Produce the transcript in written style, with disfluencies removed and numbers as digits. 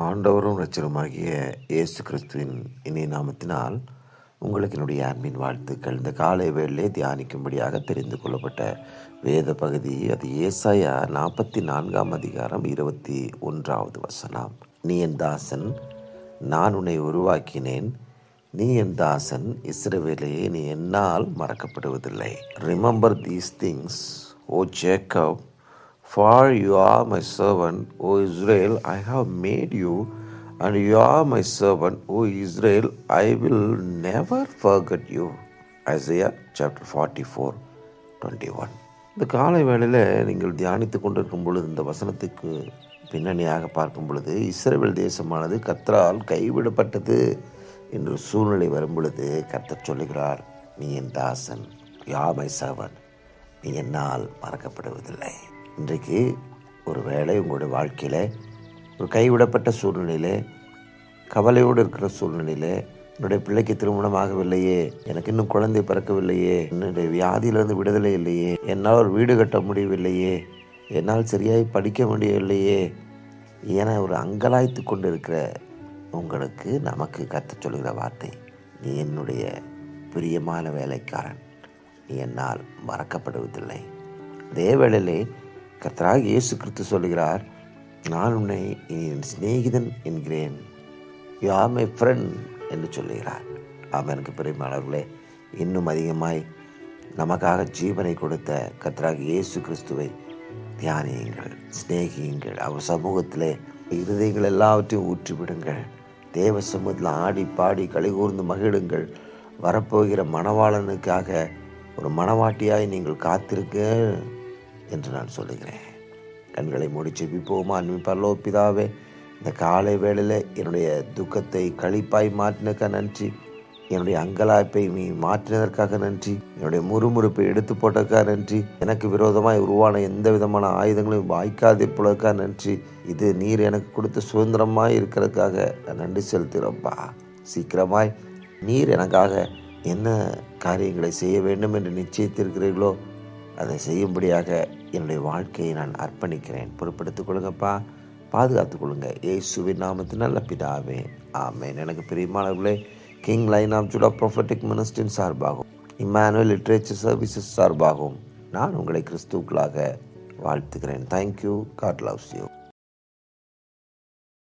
ஆண்டவரும் இரட்சகருமாகிய இயேசு கிறிஸ்துவின் இனிய நாமத்தினால் உங்களுக்கு என்னுடைய அன்பின் வாழ்த்துக்கள். இந்த காலை வேளையிலே தியானிக்கும்படியாக தெரிந்து கொள்ளப்பட்ட வேத பகுதி அது ஏசாயா 44 வசனம். நீ என் தாசன், நான் உன்னை உருவாக்கினேன். நீ என் தாசன், இஸ்ரவேலே, நீ என்னால் மறக்கப்படுவதில்லை. Remember these things, oh Jacob, for you are my servant, O Israel, I have made you, and you are my servant, O Israel, I will never forget you. Isaiah chapter 44:21. இந்த காலை வேளையில் நீங்கள் தியானித்து கொண்டிருக்கும் பொழுது இந்த வசனத்துக்கு பின்னணியாக பார்க்கும் பொழுது இஸ்ரவேல் தேசமானது கர்த்தரால் கைவிடப்பட்டது என்ற சூழ்நிலை வரும் பொழுது கர்த்தர் சொல்லுகிறார், நீ என் தாசன், யூ ஆர் மை சர்வன்ட், நீ என்னால் மறக்கப்படுவதில்லை. இன்றைக்கு ஒரு வேளை உங்களுடைய வாழ்க்கையில் ஒரு கைவிடப்பட்ட சூழ்நிலையில், கவலையோடு இருக்கிற சூழ்நிலையில், என்னுடைய பிள்ளைக்கு திருமணமாகவில்லையே, எனக்கு இன்னும் குழந்தை பிறக்கவில்லையே, என்னுடைய வியாதியிலிருந்து விடுதலை இல்லையே, என்னால் ஒரு வீடு கட்ட முடியவில்லையே, என்னால் சரியாய் படிக்க முடியவில்லையே என ஒரு அங்கலாய்த்து கொண்டு இருக்கிற உங்களுக்கு நமக்கு கர்த்தர் சொல்கிற வார்த்தை, நீ என்னுடைய பிரியமான வேலைக்காரன், நீ என்னால் மறக்கப்படுவதில்லை. அதே வேளையிலே கர்த்தராக இயேசு கிறிஸ்து சொல்கிறார், நான் உன்னை என் சிநேகிதன் என்கிறேன், யூ ஆர் மை ஃப்ரெண்ட் என்று சொல்லுகிறார். எனக்கு பிரியமானவர்களே, இன்னும் அதிகமாய் நமக்காக ஜீவனை கொடுத்த கர்த்தராக இயேசு கிறிஸ்துவை தியானியுங்கள், சிநேகியுங்கள். அவர் சமூகத்திலே இருதயங்கள் எல்லாவற்றையும் ஊற்றிவிடுங்கள். தேவ சமூகத்தில் ஆடி பாடி கலிகூர்ந்து மகிழுங்கள். வரப்போகிற மணவாளனுக்காக ஒரு மணவாட்டியாய் நீங்கள் காத்திருக்க என்று நான் சொல்லுகிறேன். கண்களை மூடி ஜெபிப்போமா. அன்பின் பரலோக பிதாவே, இந்த காலை வேளையில் என்னுடைய துக்கத்தை களிப்பாய் மாற்றினதுக்காக நன்றி, என்னுடைய அங்கலாய்ப்பை நீ மாற்றினதற்காக நன்றி, என்னுடைய முறுமுறுப்பை எடுத்து போட்டதுக்காக நன்றி, எனக்கு விரோதமாய் உருவான எந்த விதமான ஆயுதங்களையும் வாய்க்காதே போலதுக்காக நன்றி. இது நீர் எனக்கு கொடுத்த சுதந்திரமாய் இருக்கிறதுக்காக நான் நன்றி செலுத்துகிறப்பா. சீக்கிரமாய் நீர் எனக்காக என்ன காரியங்களை செய்ய வேண்டும் என்று நிச்சயித்திருக்கிறீர்களோ அதை செய்யும்படியாக என்னுடைய வாழ்க்கையை நான் அர்ப்பணிக்கிறேன். பொறுப்படுத்திக் கொள்ளுங்கப்பா, பாதுகாத்துக் கொள்ளுங்க. இயேசுவின் நாமத்தின் நல்ல பிதாவே, ஆமென். எனக்கு பிரியமானவர்களே, King Line of Judah prophetic மினிஸ்ட்ரியின் சார்பாகவும் இம்மானுவேல் லிட்ரேச்சர் சர்வீசஸ் சார்பாகவும் நான் உங்களை கிறிஸ்துவுக்களாக வாழ்த்துகிறேன். தேங்க்யூ. God loves you.